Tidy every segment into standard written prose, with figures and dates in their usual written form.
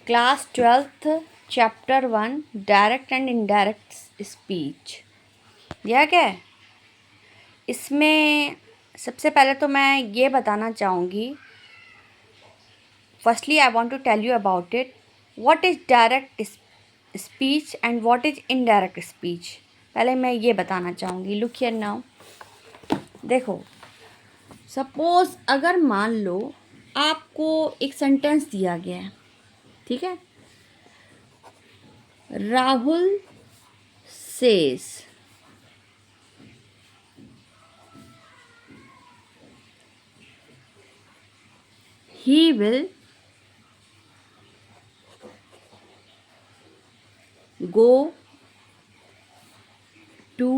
Class 12th chapter 1 direct and indirect speech दिया क्या है। इसमें सबसे पहले तो मैं ये बताना चाहूँगी, firstly I want to tell you about it, what is direct speech and what is indirect speech. पहले मैं ये बताना चाहूँगी। लुक हियर नाउ, देखो सपोज़ अगर मान लो आपको एक सेंटेंस दिया गया है, ठीक है। Rahul says he will go to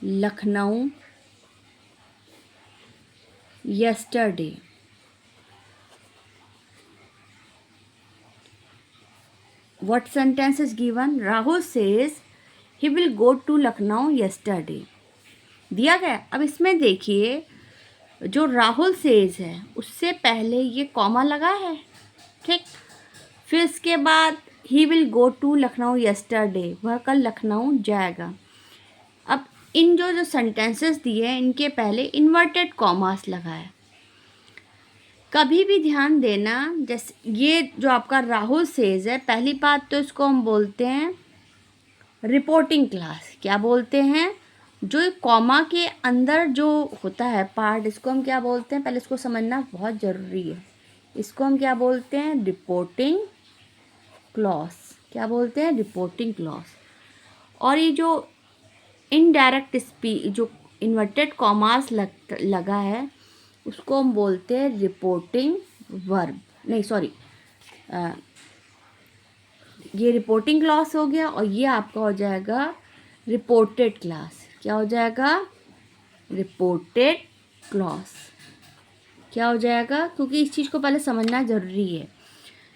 Lucknow yesterday. What sentence is given? Rahul says he will go to Lucknow yesterday. दिया गया। अब इसमें देखिए, जो राहुल सेज है उससे पहले ये कॉमा लगा है, ठीक। फिर इसके बाद he will go to Lucknow yesterday, वह कल लखनऊ जाएगा। अब इन जो सेंटेंसेस दिए हैं इनके पहले इन्वर्टेड कॉमास लगा है। कभी भी ध्यान देना, जैसे ये जो आपका राहुल सेज है, पहली बात तो इसको हम बोलते हैं रिपोर्टिंग क्लास। क्या बोलते हैं? जो कॉमा के अंदर जो होता है पार्ट, इसको हम क्या बोलते हैं? पहले इसको समझना बहुत ज़रूरी है। इसको हम क्या बोलते हैं? Reporting clause. क्या बोलते हैं? Reporting clause. और ये जो इनडायरेक्ट स्पीच, जो इन्वर्टेड कॉमास लगा है, उसको हम बोलते हैं रिपोर्टिंग वर्ब। नहीं सॉरी, ये रिपोर्टिंग क्लॉज हो गया और ये आपका हो जाएगा रिपोर्टेड क्लास। क्या हो जाएगा? Reported clause. क्या हो जाएगा? क्योंकि इस चीज़ को पहले समझना ज़रूरी है।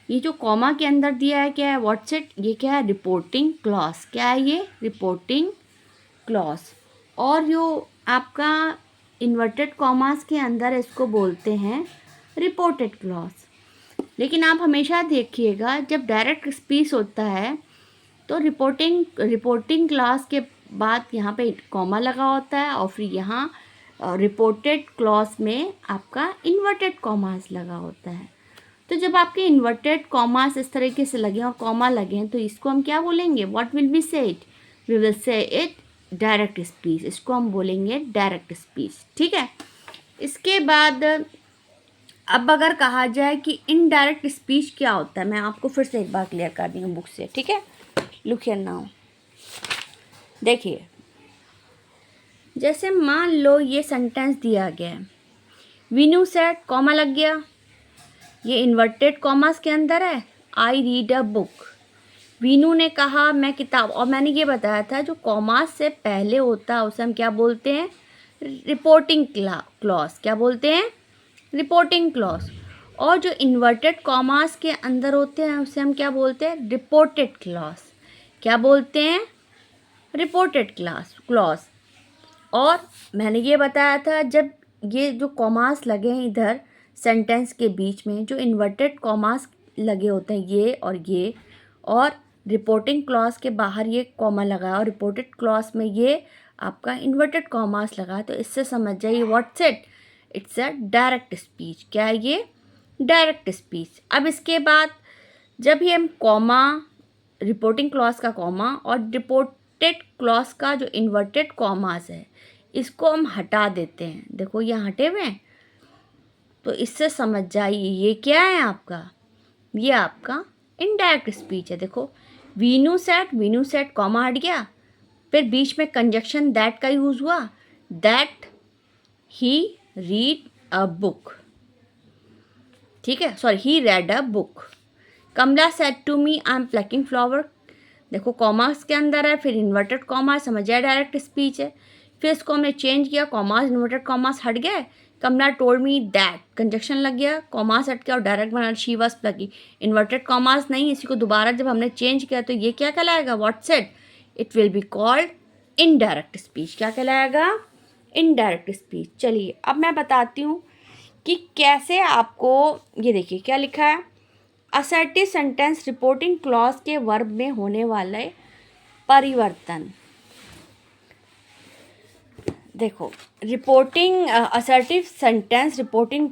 ये जो कॉमा के अंदर दिया है क्या है? What's it? ये क्या है? Reporting clause. क्या है ये? Reporting clause. और जो आपका इन्वर्टेड कॉमास के अंदर इसको बोलते हैं रिपोर्टेड क्लॉज। लेकिन आप हमेशा देखिएगा, जब डायरेक्ट स्पीच होता है तो रिपोर्टिंग क्लॉज के बाद यहाँ पे कॉमा लगा होता है और फिर यहाँ रिपोर्टेड क्लॉज में आपका इन्वर्टेड कॉमास लगा होता है। तो जब आपके इन्वर्टेड कॉमास इस तरीके से लगे और कॉमा लगे हैं तो इसको हम क्या बोलेंगे? What will be say it? We will say it direct speech. इसको हम बोलेंगे डायरेक्ट स्पीच, ठीक है। इसके बाद अब अगर कहा जाए कि इनडायरेक्ट स्पीच क्या होता है, मैं आपको फिर से एक बार क्लियर कर दी हूँ बुक से, ठीक है। लुक हियर नाउ, देखिए जैसे मान लो ये सेंटेंस दिया गया है, वीनू सेड, कॉमा लग गया, ये इन्वर्टेड कॉमास के अंदर है, I read a book. Vinu ने कहा मैं किताब, और मैंने ये बताया था जो कॉमास से पहले होता है उसे हम क्या बोलते हैं? Reporting clause. क्या बोलते हैं? Reporting clause. और जो इन्वर्टेड कॉमास के अंदर होते हैं उसे हम क्या बोलते हैं? Reported clause. क्या बोलते हैं? Reported clause. और मैंने ये बताया था, जब ये जो कॉमास लगे हैं इधर सेंटेंस के बीच में, जो इन्वर्टेड कॉमास लगे होते हैं ये, और रिपोर्टिंग क्लॉज के बाहर ये कॉमा लगा और रिपोर्टेड क्लॉज में ये आपका इन्वर्टेड कॉमास लगा, तो इससे समझ जाइए what's it? It's a direct speech. क्या है ये? Direct speech. अब इसके बाद जब ये हम कॉमा, रिपोर्टिंग क्लॉज का कॉमा और रिपोर्टेड क्लॉज का जो इन्वर्टेड कॉमास है, इसको हम हटा देते हैं, देखो ये हटे हुए हैं, तो इससे समझ जाइए ये क्या है आपका? ये आपका इनडायरेक्ट स्पीच है। देखो वीनू सेट कॉमा हट गया, फिर बीच में कंजक्शन दैट का यूज़ हुआ, that he read a book, ठीक है, sorry he read a book. Kamla said to me I am plucking flower, देखो कॉमास के अंदर है, फिर इन्वर्टेड कॉमास, समझ आया डायरेक्ट स्पीच है। फिर इसको हमने चेंज किया, कॉमास इन्वर्टेड कॉमास हट गए, कमला टोल्ड मी दैट, कंजक्शन लग गया, कॉमास हट गया और डायरेक्ट बना शी वाज प्लकी, इन्वर्टेड कॉमास नहीं, इसी को दोबारा जब हमने चेंज किया तो ये क्या कहलाएगा? What's it? It will be called indirect speech. क्या कहलाएगा? Indirect speech. चलिए अब मैं बताती हूँ कि कैसे आपको, ये देखिए क्या लिखा है, असर्टिव सेंटेंस रिपोर्टिंग क्लॉज के वर्ब में होने वाले परिवर्तन। देखो, reporting assertive sentence reporting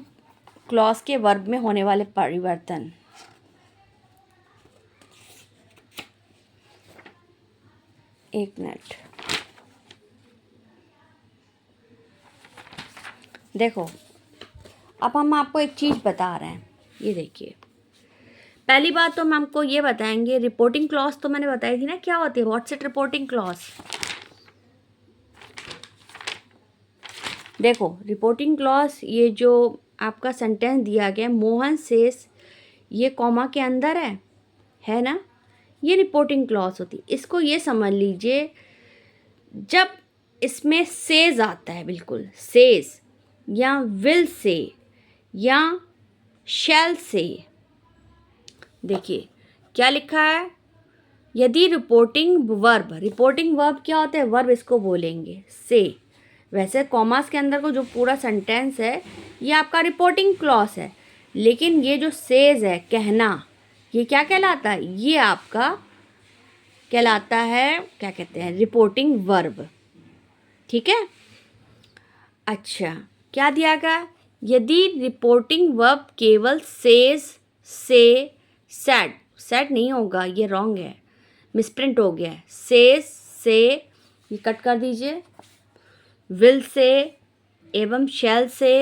clause के वर्ब में होने वाले परिवर्तन। एक मिनट, देखो अब हम आपको एक चीज़ बता रहे हैं। ये देखिए, पहली बात तो हम आपको ये बताएंगे, रिपोर्टिंग क्लॉज तो मैंने बताई थी ना क्या होती है, व्हाट्स इट रिपोर्टिंग क्लॉज। देखो, रिपोर्टिंग क्लॉज, ये जो आपका सेंटेंस दिया गया मोहन सेस, ये कॉमा के अंदर है ना, ये रिपोर्टिंग क्लॉज होती। इसको ये समझ लीजिए, जब इसमें सेज आता है, बिल्कुल सेज या विल से या शैल से, देखिए क्या लिखा है, यदि रिपोर्टिंग वर्ब क्या होता है, वर्ब इसको बोलेंगे से। वैसे कॉमास के अंदर को जो पूरा सेंटेंस है ये आपका रिपोर्टिंग क्लॉज है, लेकिन ये जो सेज है, कहना, ये क्या कहलाता है, ये आपका कहलाता है, क्या कहते हैं, रिपोर्टिंग वर्ब। ठीक है। अच्छा, क्या दिया गया, यदि रिपोर्टिंग वर्ब केवल सेज से सेड नहीं होगा, ये रॉन्ग है, मिसप्रिंट हो गया है, सेज से, ये कट कर दीजिए, विल से एवं शैल से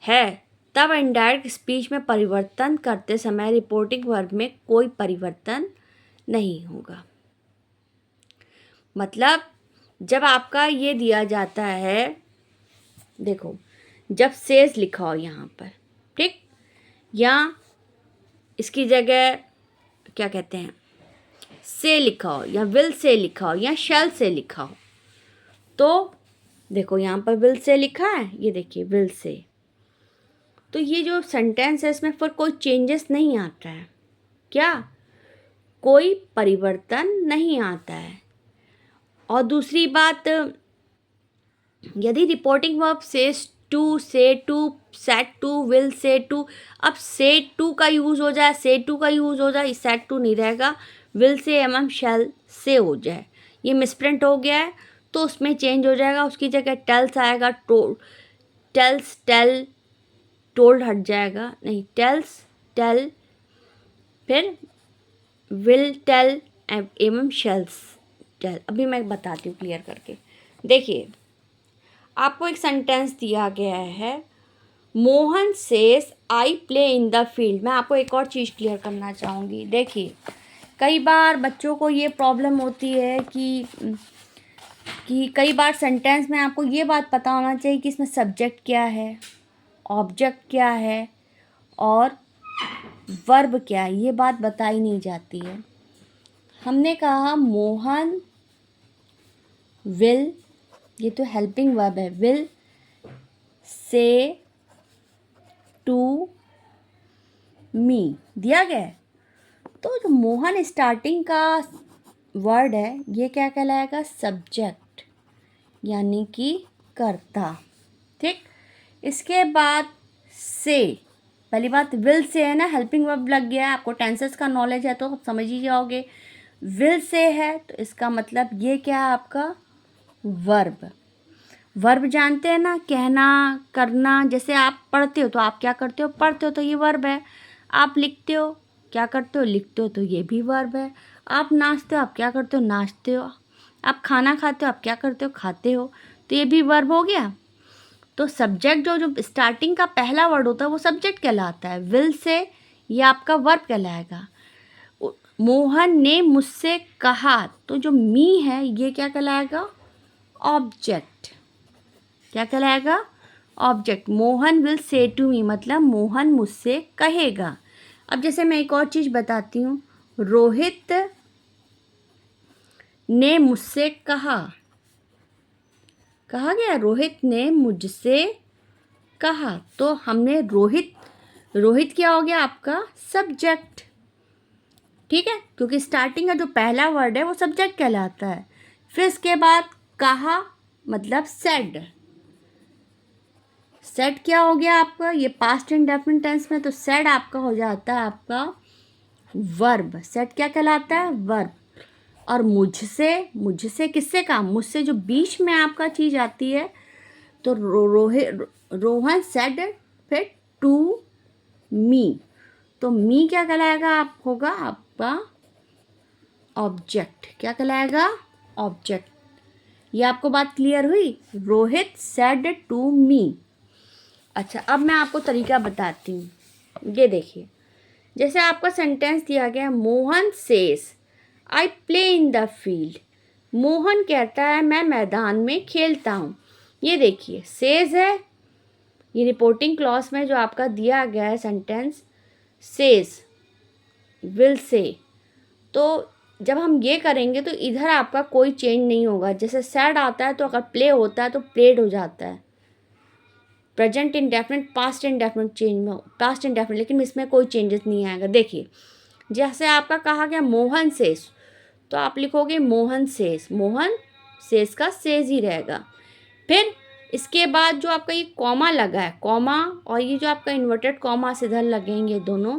है, तब इनडायरेक्ट स्पीच में परिवर्तन करते समय रिपोर्टिंग वर्ब में कोई परिवर्तन नहीं होगा। मतलब जब आपका ये दिया जाता है, देखो जब सेज लिखा हो यहाँ पर, ठीक, या इसकी जगह क्या कहते हैं से लिखा हो, या विल से लिखा हो, या शैल से लिखा हो, तो देखो यहाँ पर विल से लिखा है, ये देखिए विल से, तो ये जो सेंटेंस है इसमें फिर कोई चेंजेस नहीं आता है, क्या, कोई परिवर्तन नहीं आता है। और दूसरी बात, यदि reporting verb says to, say to, said to, will say to, अब से टू का यूज़ हो जाए, से टू का यूज़ हो जाए, सेट टू नहीं रहेगा, विल से एवं शैल से हो जाए, ये मिसप्रिंट हो गया है तो उसमें चेंज हो जाएगा, उसकी जगह टेल्स आएगा, टेल्स, टेल, टोल्ड हट जाएगा, नहीं टेल्स, टेल, फिर विल टेल एवं शेल्स टेल। अभी मैं बताती हूँ क्लियर करके। देखिए, आपको एक सेंटेंस दिया गया है, Mohan says I play in the field. मैं आपको एक और चीज़ क्लियर करना चाहूँगी। देखिए, कई बार बच्चों को ये प्रॉब्लम होती है कि कई बार सेंटेंस में आपको ये बात पता होना चाहिए कि इसमें सब्जेक्ट क्या है, ऑब्जेक्ट क्या है और वर्ब क्या है, ये बात बताई नहीं जाती है। हमने कहा मोहन विल, ये तो हेल्पिंग वर्ब है, विल से टू मी दिया गया है, तो जो मोहन स्टार्टिंग का वर्ड है ये क्या कहलाएगा, सब्जेक्ट, यानी कि कर्ता। ठीक, इसके बाद से, पहली बात विल से है ना, हेल्पिंग वर्ब लग गया है, आपको टेंसेस का नॉलेज है तो आप समझ ही जाओगे। विल से है तो इसका मतलब ये क्या है, आपका वर्ब। वर्ब जानते हैं ना, कहना, करना, जैसे आप पढ़ते हो तो आप क्या करते हो, पढ़ते हो तो ये वर्ब है। आप लिखते हो, क्या करते हो, लिखते हो, तो ये भी वर्ब है। आप नाचते हो, आप क्या करते हो, नाचते हो। आप खाना खाते हो, आप क्या करते हो, खाते हो, तो ये भी वर्ब हो गया। तो सब्जेक्ट जो स्टार्टिंग का पहला वर्ड होता है वो सब्जेक्ट कहलाता है। विल से ये आपका वर्ब कहलाएगा। मोहन ने मुझसे कहा, तो जो मी है ये क्या कहलाएगा, ऑब्जेक्ट। क्या कहलाएगा, object. Mohan will say to me, मतलब मोहन मुझसे कहेगा। अब जैसे मैं एक और चीज़ बताती हूँ, रोहित ने मुझसे कहा, कहा गया रोहित ने मुझसे कहा, तो हमने रोहित क्या हो गया आपका, सब्जेक्ट। ठीक है, क्योंकि स्टार्टिंग का जो पहला वर्ड है वो सब्जेक्ट कहलाता है। फिर इसके बाद कहा मतलब सेड, सेड क्या हो गया आपका, ये पास्ट इंडेफिनिट टेंस में, तो सेड आपका हो जाता है आपका वर्ब। सेड क्या कहलाता है, वर्ब। और मुझसे किससे काम, मुझसे जो बीच में आपका चीज़ आती है, तो रोहन सेड, फिर टू मी, तो मी क्या कहलाएगा, आप होगा आपका ऑब्जेक्ट। क्या कहलाएगा, ऑब्जेक्ट। ये आपको बात क्लियर हुई, रोहित सेड टू मी। अच्छा, अब मैं आपको तरीका बताती हूँ। ये देखिए, जैसे आपका सेंटेंस दिया गया, Mohan says I play in the field. Mohan कहता है मैं मैदान में खेलता हूँ। ये देखिए सेज है, ये रिपोर्टिंग क्लॉज में जो आपका दिया गया है सेंटेंस, सेज, विल से, तो जब हम ये करेंगे तो इधर आपका कोई चेंज नहीं होगा। जैसे सैड आता है तो अगर प्ले होता है तो प्लेड हो जाता है। Present indefinite, past indefinite change में, पास्ट इंडेफिनिट, लेकिन इसमें कोई चेंजेस नहीं आएगा। देखिए जैसे आपका कहा गया मोहन सेज, तो आप लिखोगे मोहन सेज, मोहन सेज का सेज ही रहेगा। फिर इसके बाद जो आपका ये कॉमा लगा है, कॉमा और ये जो आपका इन्वर्टेड कॉमा से इधर लगेंगे दोनों,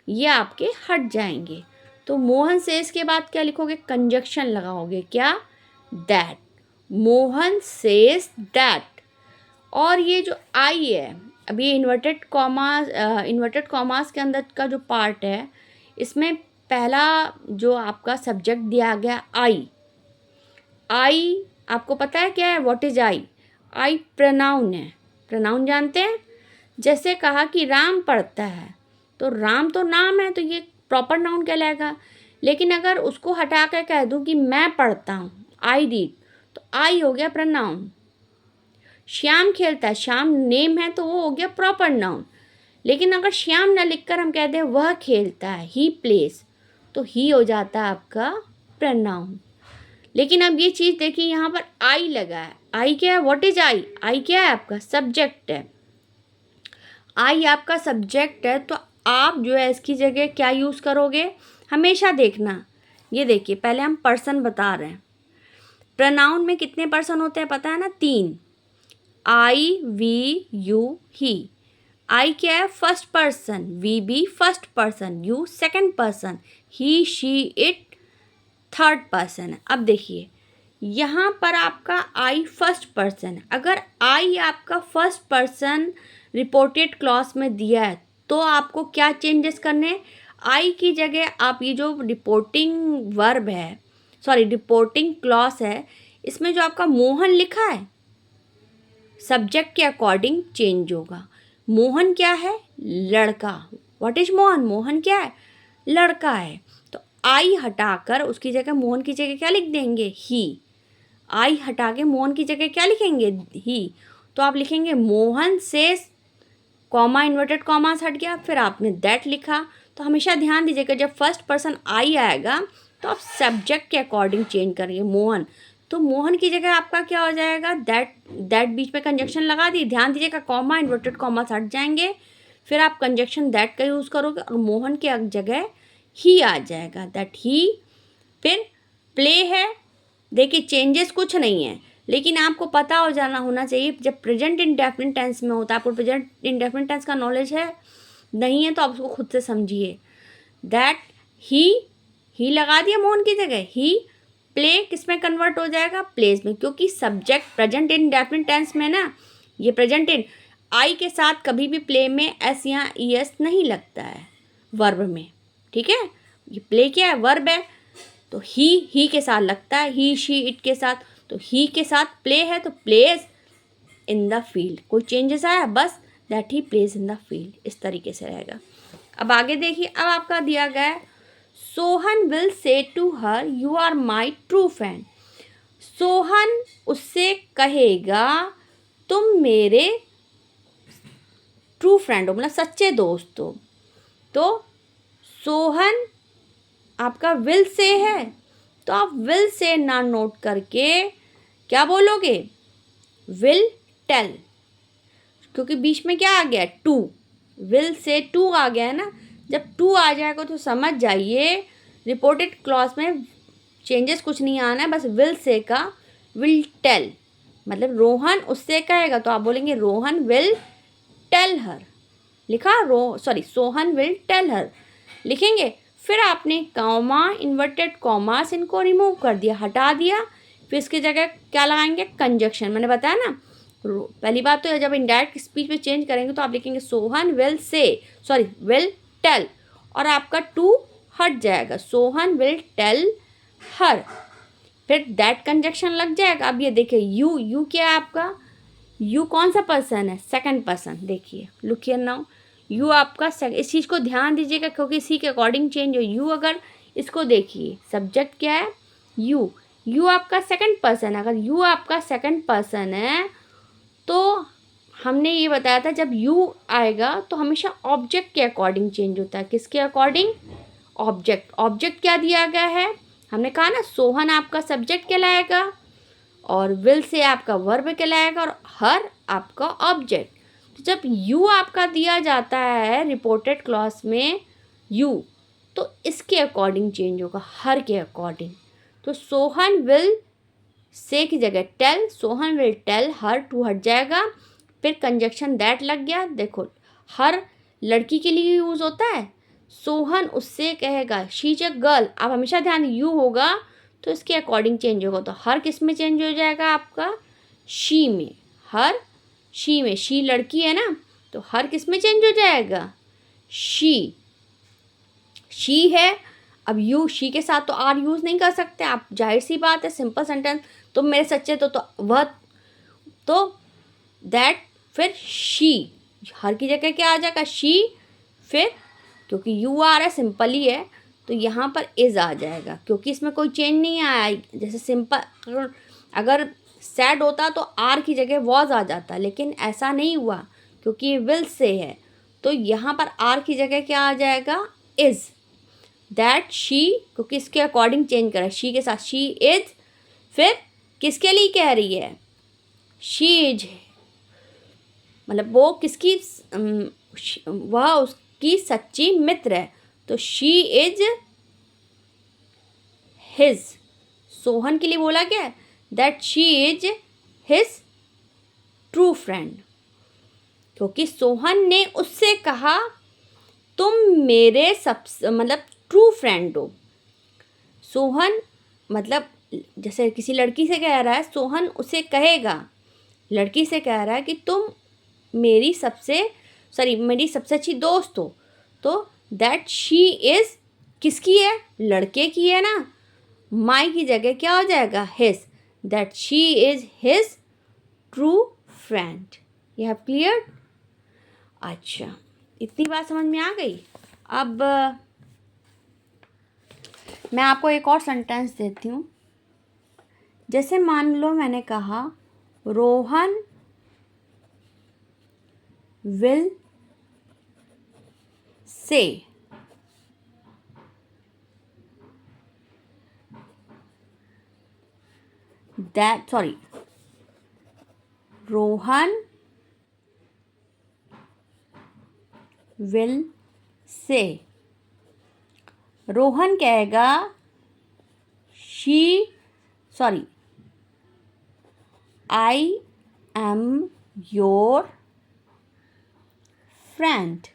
ये आपके हट जाएंगे। तो मोहन सेज के बाद क्या लिखोगे, कंजक्शन लगाओगे, क्या, दैट। Mohan says that. और ये जो आई है, अभी इन्वर्टेड कॉमास के अंदर का जो पार्ट है, इसमें पहला जो आपका सब्जेक्ट दिया गया आई आपको पता है क्या है, व्हाट इज आई प्रोनाउन है। प्रोनाउन जानते हैं, जैसे कहा कि राम पढ़ता है, तो राम तो नाम है, तो ये प्रॉपर नाउन कहलाएगा। लेकिन अगर उसको हटा कर कह दूं कि मैं पढ़ता हूँ, आई रीड, तो आई हो गया प्रोनाउन। श्याम खेलता है, श्याम नेम है, तो वो हो गया प्रॉपर नाउन। लेकिन अगर श्याम न लिखकर हम कह दें वह खेलता है, ही प्लेस, तो ही हो जाता है आपका प्रोनाउन। लेकिन अब ये चीज़ देखिए, यहाँ पर आई लगा है। आई क्या है, व्हाट इज आई क्या है आपका सब्जेक्ट है। आई आपका सब्जेक्ट है, तो आप जो है इसकी जगह क्या यूज़ करोगे, हमेशा देखना। ये देखिए पहले हम पर्सन बता रहे हैं। प्रोनाउन में कितने पर्सन होते हैं पता है ना, 3। आई, वी, यू, ही। आई क्या है, फर्स्ट पर्सन, वी भी first person, you second person, he, she, it third person है। अब देखिए यहाँ पर आपका आई फर्स्ट पर्सन है। अगर आई आपका फर्स्ट पर्सन रिपोर्टेड क्लॉज में दिया है, तो आपको क्या चेंजेस करने, आई की जगह आप ये जो रिपोर्टिंग वर्ब है, सॉरी रिपोर्टिंग क्लॉज है, इसमें जो आपका मोहन लिखा है, सब्जेक्ट के अकॉर्डिंग चेंज होगा। मोहन क्या है, लड़का। व्हाट इज मोहन, मोहन क्या है, लड़का है। तो आई हटाकर उसकी जगह मोहन की जगह क्या लिख देंगे, ही। आई हटा के मोहन की जगह क्या लिखेंगे, ही। तो आप लिखेंगे मोहन से, कॉमा इन्वर्टेड कॉमा हट गया, फिर आपने दैट लिखा। तो हमेशा ध्यान दीजिएगा जब फर्स्ट पर्सन आई आएगा तो आप सब्जेक्ट के अकॉर्डिंग चेंज करिए। मोहन, तो मोहन की जगह आपका क्या हो जाएगा, दैट बीच में कंजक्शन लगा दी। ध्यान दीजिएगा कॉमा इन्वर्टेड कॉमा हट जाएंगे, फिर आप कंजक्शन दैट का यूज़ करोगे और मोहन की जगह ही आ जाएगा, दैट ही। फिर प्ले है, देखिए चेंजेस कुछ नहीं है, लेकिन आपको पता हो जाना होना चाहिए जब प्रेजेंट इंडेफिनिट टेंस में होता है। आपको प्रेजेंट इंडेफिनिट टेंस का नॉलेज है, नहीं है तो आप उसको खुद से समझिए। दैट ही लगा दिया मोहन की जगह, ही। प्ले किस में कन्वर्ट हो जाएगा, प्लेस में, क्योंकि सब्जेक्ट प्रेजेंट इंडेफिनिट टेंस में ना, ये प्रेजेंट इन आई के साथ कभी भी प्ले में एस या ई एस नहीं लगता है वर्ब में, ठीक है। ये प्ले क्या है, वर्ब है, तो ही के साथ लगता है, ही, शी, इट के साथ। तो ही के साथ प्ले है, तो प्लेस इन द फील्ड, कोई चेंजेस आया, बस that he place in the field, इस तरीके से रहेगा। अब आगे देखिए, अब आपका दिया गया है, Sohan will say to her you are my true friend. Sohan उससे कहेगा तुम मेरे ट्रू फ्रेंड हो, मतलब सच्चे दोस्त हो। तो सोहन आपका विल से है, तो आप विल से ना नोट करके क्या बोलोगे, विल टेल, क्योंकि बीच में क्या आ गया, टू। विल से टू आ गया है ना, जब टू आ जाएगा तो समझ जाइए रिपोर्टेड क्लॉज में चेंजेस कुछ नहीं आना है, बस विल से का विल टेल, मतलब रोहन उससे कहेगा, तो आप बोलेंगे रोहन विल टेल हर। लिखा सोहन विल टेल हर लिखेंगे। फिर आपने कॉमा, इन्वर्टेड कॉमास, इनको रिमूव कर दिया, हटा दिया। फिर इसकी जगह क्या लगाएंगे? कंजक्शन। मैंने बताया ना, पहली बात तो जब इनडायरेक्ट स्पीच में चेंज करेंगे तो आप लिखेंगे सोहन विल विल टेल, और आपका टू हट जाएगा, सोहन विल टेल हर। फिर दैट कंजक्शन लग जाएगा। अब ये देखिए यू क्या है आपका? यू कौन सा पर्सन है? Second person. देखिए लुक हियर नाउ, यू आपका इस चीज़ को ध्यान दीजिएगा क्योंकि इसी के अकॉर्डिंग चेंज हो। यू, अगर इसको देखिए, सब्जेक्ट क्या है? यू आपका सेकंड पर्सन। अगर यू आपका सेकंड पर्सन है तो हमने ये बताया था जब यू आएगा तो हमेशा ऑब्जेक्ट के अकॉर्डिंग चेंज होता है। किसके अकॉर्डिंग? ऑब्जेक्ट क्या दिया गया है? हमने कहा ना सोहन आपका सब्जेक्ट कहलाएगा और विल से आपका वर्ब कहलाएगा और हर आपका ऑब्जेक्ट। तो जब यू आपका दिया जाता है रिपोर्टेड क्लॉज में यू, तो इसके अकॉर्डिंग चेंज होगा, हर के अकॉर्डिंग। तो सोहन विल से की जगह tell, Sohan will tell her, to हट जाएगा। फिर कंजक्शन दैट लग गया। देखो हर लड़की के लिए यूज़ होता है, सोहन उससे कहेगा शी इज अ गर्ल। आप हमेशा ध्यान, यू होगा तो इसके अकॉर्डिंग चेंज होगा। तो हर किस में चेंज हो जाएगा आपका? शी में। हर शी में, शी लड़की है ना, तो हर किस में चेंज हो जाएगा? शी है। अब यू शी के साथ तो आर यूज़ नहीं कर सकते आप, जाहिर सी बात है, सिंपल सेंटेंस। तुम मेरे सच्चे तो वह, तो दैट, फिर शी, हर की जगह क्या आ जाएगा? शी। फिर क्योंकि यू आ रहा है, सिंपल ही है, तो यहाँ पर इज़ आ जाएगा क्योंकि इसमें कोई चेंज नहीं आया। जैसे सिंपल अगर सैड होता तो आर की जगह वॉज आ जाता, लेकिन ऐसा नहीं हुआ क्योंकि ये विल से है। तो यहाँ पर आर की जगह क्या आ जाएगा? इज़। दैट शी, क्योंकि इसके अकॉर्डिंग चेंज करा, शी के साथ शी इज़। फिर किसके लिए कह रही है? शी इज, मतलब वो किसकी, वह उसकी सच्ची मित्र है, तो शी इज हिज। सोहन के लिए बोला क्या? That she is his true friend, क्योंकि सोहन ने उससे कहा तुम मेरे सब मतलब ट्रू फ्रेंड हो। सोहन मतलब जैसे किसी लड़की से कह रहा है, सोहन उसे कहेगा, लड़की से कह रहा है कि तुम मेरी सबसे अच्छी दोस्त हो। तो दैट शी इज़ किसकी है? लड़के की है ना, माई की जगह क्या हो जाएगा? His. That she is his true friend. You have clear? अच्छा, इतनी बात समझ में आ गई। अब मैं आपको एक और सेंटेंस देती हूँ। जैसे मान लो मैंने कहा रोहन विल से, रोहन विल से, रोहन कहेगा आई एम योर फ्रेंड।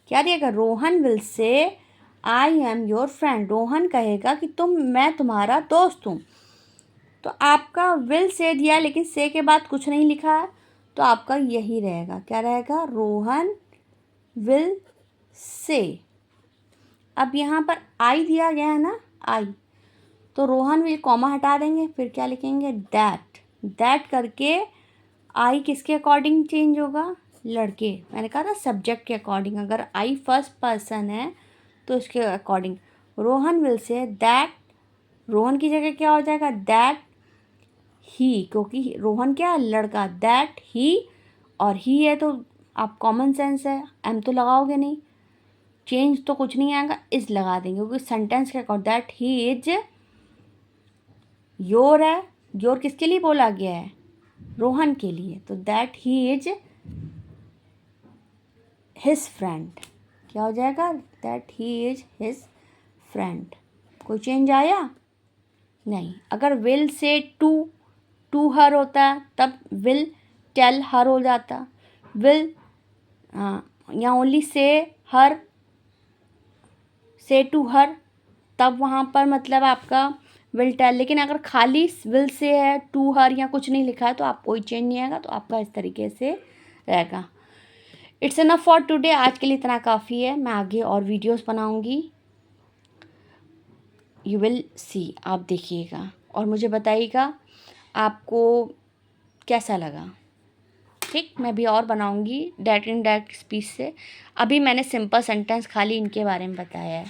क्या दिएगा? Rohan will say I am your friend. Rohan कहेगा कि मैं तुम्हारा दोस्त हूँ। तो आपका विल से दिया लेकिन से के बाद कुछ नहीं लिखा है, तो आपका यही रहेगा। क्या रहेगा? रोहन विल से। अब यहाँ पर आई दिया गया है ना, आई, तो रोहन विल कॉमा हटा देंगे, फिर क्या लिखेंगे? दैट करके आई किसके अकॉर्डिंग चेंज होगा? लड़के। मैंने कहा था सब्जेक्ट के अकॉर्डिंग, अगर आई फर्स्ट पर्सन है तो इसके according. Rohan will say that, Rohan की जगह क्या हो जाएगा? दैट ही, क्योंकि रोहन क्या है? लड़का। दैट ही, और ही है तो आप कॉमन सेंस है, एम तो लगाओगे नहीं, चेंज तो कुछ नहीं आएगा, इज लगा देंगे क्योंकि सेंटेंस के according. That he is your है, योर किसके लिए बोला गया है? रोहन के लिए, तो that he is his friend. क्या हो जाएगा? That he is his friend. कोई चेंज आया? नहीं, अगर विल से टू हर होता तब विल टेल हर हो जाता। विल या ओनली से हर, से टू हर, तब वहाँ पर मतलब आपका विल टेल। लेकिन अगर खाली विल से है, टू हर या कुछ नहीं लिखा है तो आप कोई चेंज नहीं आएगा, तो आपका इस तरीके से रहेगा। इट्स इनफ फॉर टुडे, आज के लिए इतना काफ़ी है। मैं आगे और वीडियोस बनाऊंगी, यू विल सी, आप देखिएगा और मुझे बताइएगा आपको कैसा लगा। ठीक, मैं भी और बनाऊंगी डायरेक्ट इनडायरेक्ट स्पीच से। अभी मैंने सिंपल सेंटेंस खाली इनके बारे में बताया है।